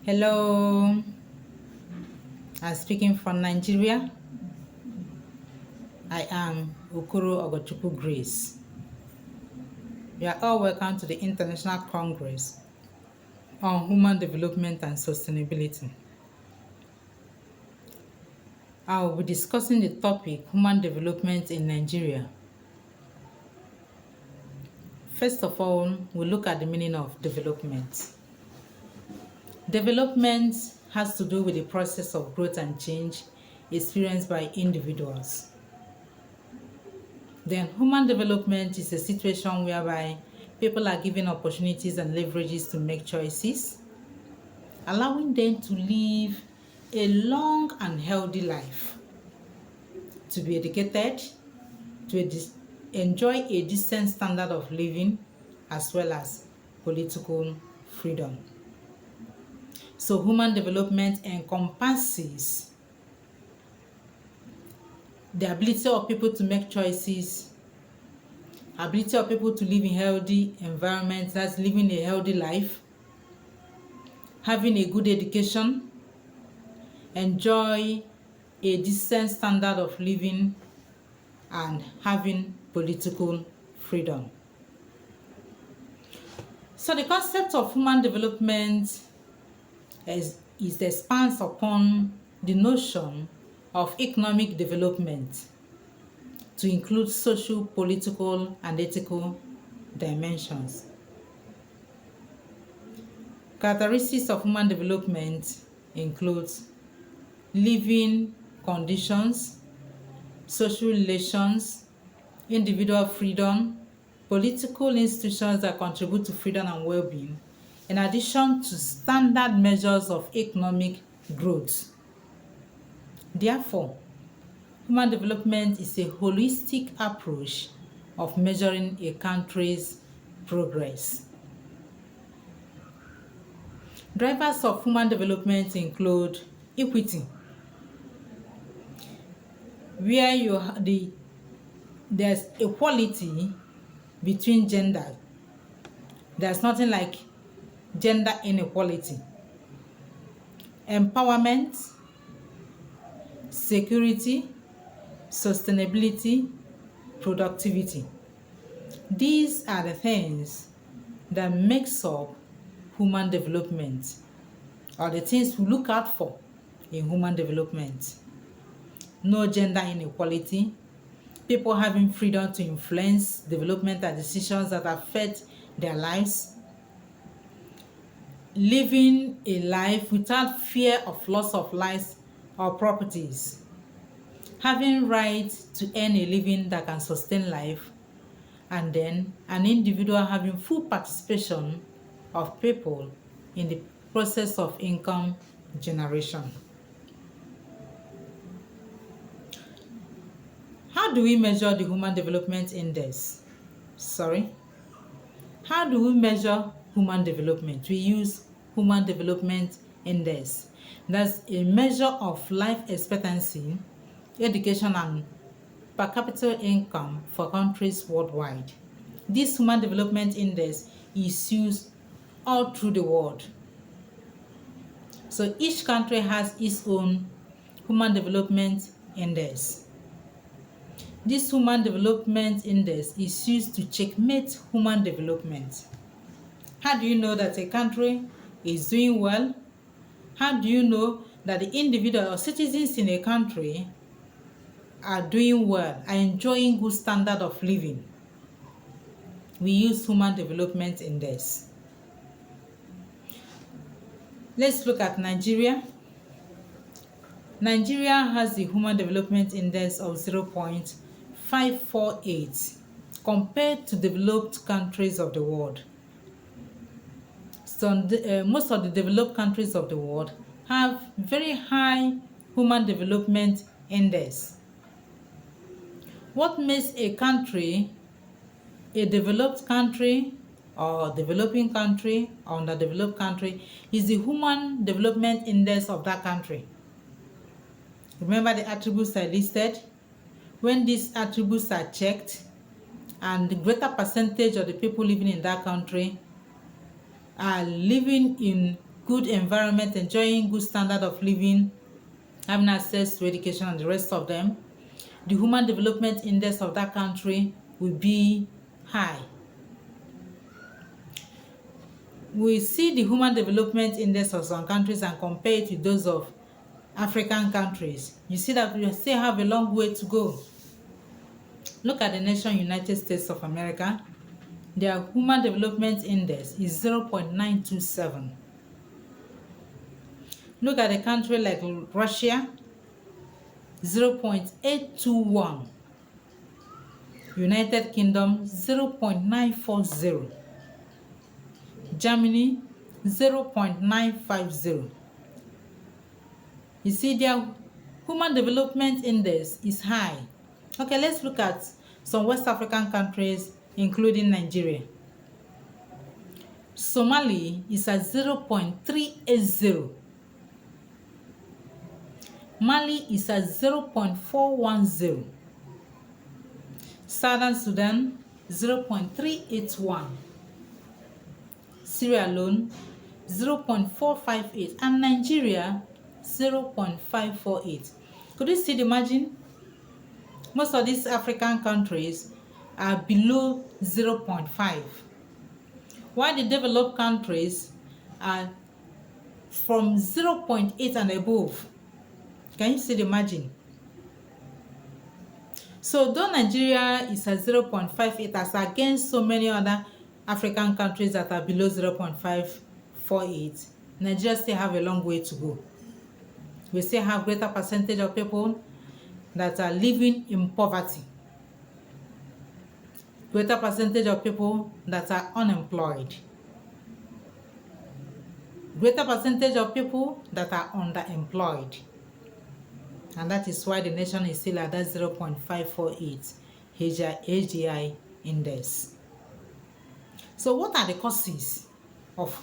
Hello, I'm speaking from Nigeria. I am Okoro Grace. You are all welcome to the International Congress on Human Development and Sustainability. I will be discussing the topic Human Development in Nigeria. First of all, we'll look at the meaning of development. Development has to do with the process of growth and change experienced by individuals. Then human development is a situation whereby people are given opportunities and leverages to make choices, allowing them to live a long and healthy life, to be educated, to enjoy a decent standard of living, as well as political freedom. So human development encompasses the ability of people to make choices, ability of people to live in healthy environments, that's living a healthy life, having a good education, enjoy a decent standard of living, and having political freedom. So the concept of human development is expands upon the notion of economic development to include social, political, and ethical dimensions. Characteristics of human development include living conditions, social relations, individual freedom, political institutions that contribute to freedom and well-being, in addition to standard measures of economic growth. Therefore, human development is a holistic approach of measuring a country's progress. Drivers of human development include equity, where there's equality between genders. There's nothing like gender inequality. Empowerment, security, sustainability, productivity. These are the things that makes up human development, or the things we look out for in human development. No gender inequality, people having freedom to influence development and decisions that affect their lives, living a life without fear of loss of lives or properties, having right to earn a living that can sustain life, and then an individual having full participation of people in the process of income generation. How do we measure the Human Development Index? How do we measure human development? We use Human Development Index. That's a measure of life expectancy, education, and per capita income for countries worldwide. This Human Development Index is used all through the world. So each country has its own Human Development Index. This Human Development Index is used to checkmate human development. How do you know that a country is doing well? How do you know that the individual or citizens in a country are doing well, are enjoying good standard of living? We use Human Development Index. Let's look at Nigeria. Nigeria has the Human Development Index of 0.548 compared to developed countries of the world. So most of the developed countries of the world have very high Human Development Index. What makes a country a developed country or developing country or underdeveloped country is the Human Development Index of that country. Remember the attributes I listed? When these attributes are checked and the greater percentage of the people living in that country are living in good environment, enjoying good standard of living, having access to education and the rest of them, the Human Development Index of that country will be high. We see the Human Development Index of some countries and compare it with those of African countries. You see that we still have a long way to go. Look at the nation United States of America. Their Human Development Index is 0.927. Look at a country like Russia, 0.821. United Kingdom, 0.940. Germany, 0.950. You see, their Human Development Index is high. Okay, let's look at some West African countries, including Nigeria. Somali is at 0.380. Mali is at 0.410. Southern Sudan, 0.381. Sierra Leone, 0.458. And Nigeria, 0.548. Could you see the margin? Most of these African countries are below 0.5. While the developed countries are from 0.8 and above. Can you see the margin? So though Nigeria is at 0.58 as against so many other African countries that are below 0.548, Nigeria still have a long way to go. We still have greater percentage of people that are living in poverty. Greater percentage of people that are unemployed. Greater percentage of people that are underemployed. And that is why the nation is still at that 0.548 HDI index. So what are the causes of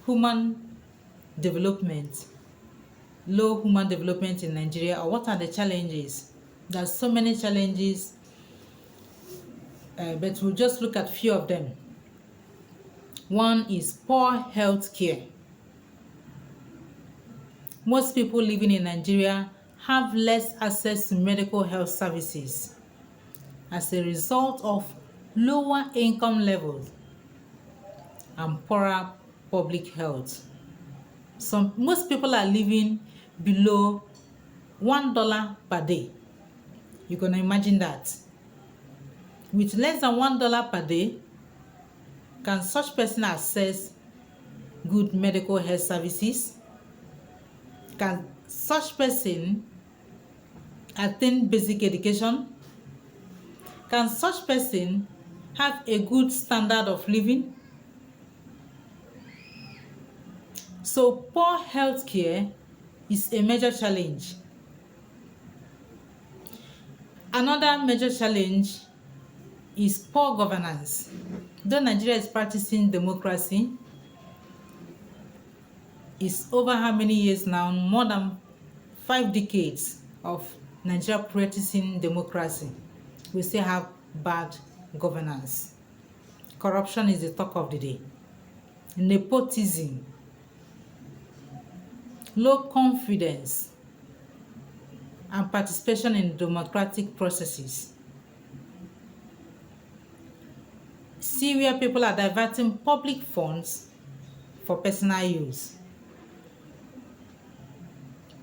human development, low human development in Nigeria, or what are the challenges? There's so many challenges, but we'll just look at a few of them. One is poor health care. Most people living in Nigeria have less access to medical health services as a result of lower income levels and poorer public health. Most people are living below $1 per day. You can imagine that. With less than $1 per day, can such person access good medical health services? Can such person attain basic education? Can such person have a good standard of living? So poor health care is a major challenge. Another major challenge is poor governance. Though Nigeria is practicing democracy, it's over how many years now? More than 5 decades of Nigeria practicing democracy. We still have bad governance. Corruption is the talk of the day. Nepotism. Low confidence and participation in democratic processes. See where people are diverting public funds for personal use.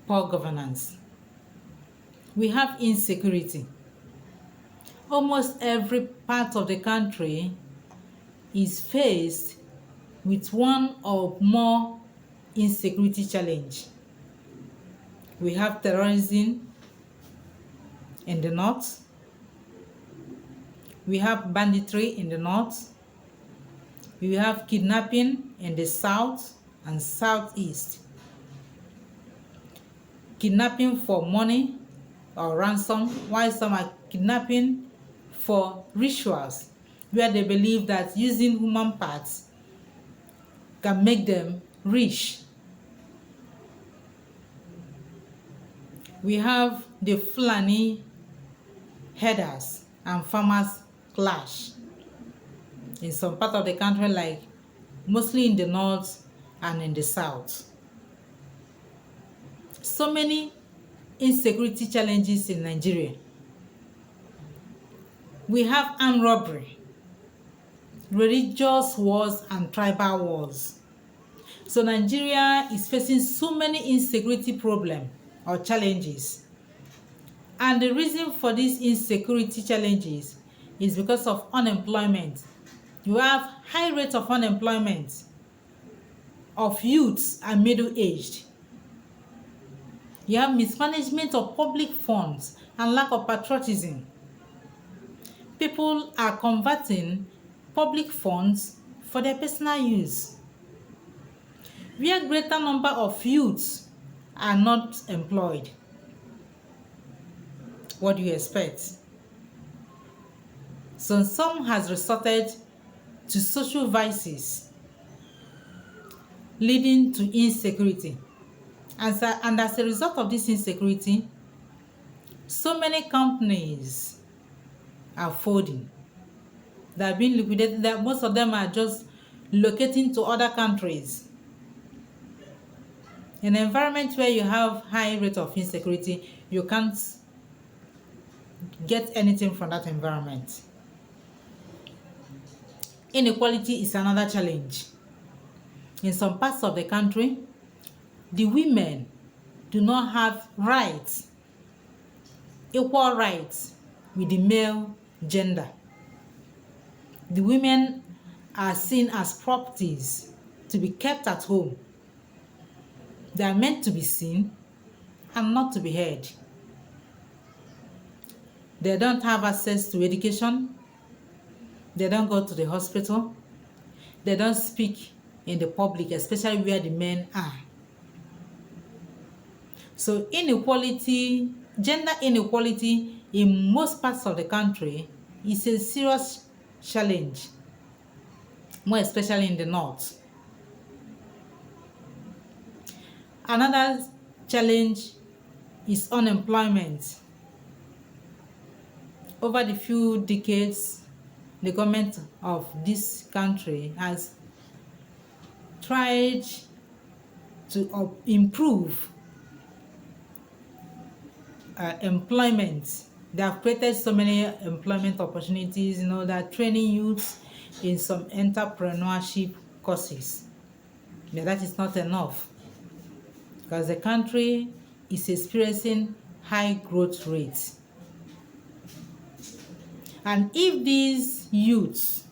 Poor governance. We have insecurity. Almost every part of the country is faced with one or more insecurity challenge. We have terrorism in the north. We have banditry in the north. We have kidnapping in the south and southeast. Kidnapping for money or ransom, while some are kidnapping for rituals, where they believe that using human parts can make them rich. We have the Fulani herders and farmers clash in some part of the country, like mostly in the north and in the south. So many insecurity challenges in Nigeria. We have armed robbery, religious wars, and tribal wars. So Nigeria is facing so many insecurity problems or challenges. And the reason for these insecurity challenges is because of unemployment. You have high rate of unemployment of youths and middle-aged. You have mismanagement of public funds and lack of patriotism. People are converting public funds for their personal use. Where greater number of youths are not employed. What do you expect? So some has resorted to social vices, leading to insecurity. And as a result of this insecurity, so many companies are folding. They are being liquidated. Most of them are just locating to other countries. In an environment where you have high rate of insecurity, you can't get anything from that environment. Inequality is another challenge. In some parts of the country, the women do not have rights, equal rights with the male gender. The women are seen as properties to be kept at home. They are meant to be seen and not to be heard. They don't have access to education. They don't go to the hospital. They don't speak in the public, especially where the men are. So inequality, gender inequality in most parts of the country is a serious challenge, more especially in the north. Another challenge is unemployment. Over the few decades, the government of this country has tried to improve employment. They have created so many employment opportunities, that training youths in some entrepreneurship courses. But that is not enough, because the country is experiencing high growth rates. And if these youths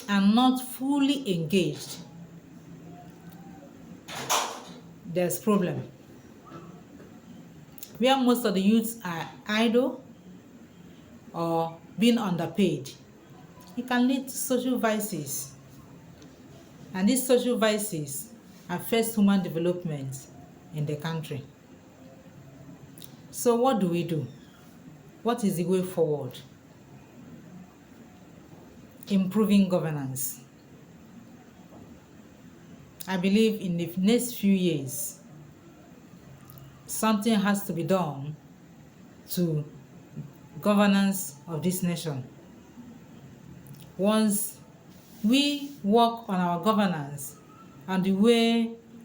are not fully engaged, there's problem. Where most of the youths are idle or being underpaid, it can lead to social vices. And these social vices affect human development in the country. So what do we do? What is the way forward? Improving governance. I believe in the next few years, something has to be done to governance of this nation. Once we work on our governance and the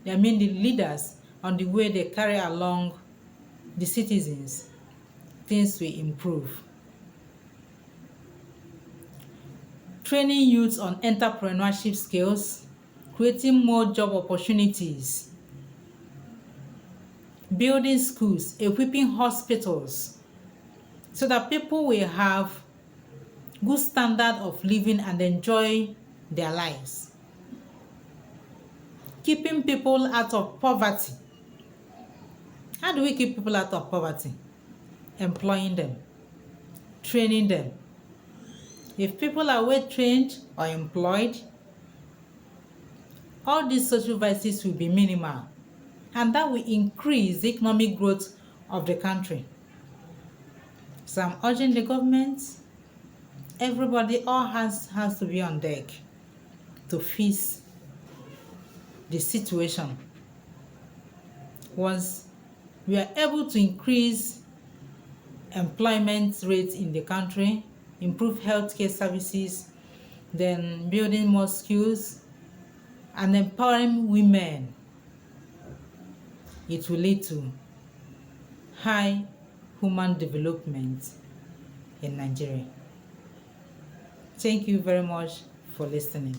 leaders, on the way they carry along the citizens, things will improve. Training youths on entrepreneurship skills, creating more job opportunities, building schools, equipping hospitals, so that people will have good standard of living and enjoy their lives. Keeping people out of poverty. How do we keep people out of poverty? Employing them, training them. If people are well trained or employed, all these social vices will be minimal, and that will increase the economic growth of the country. So I'm urging the government, everybody, all hands has to be on deck to fix the situation. Once we are able to increase employment rates in the country, improve healthcare services, then building more skills, and empowering women, it will lead to high human development in Nigeria. Thank you very much for listening.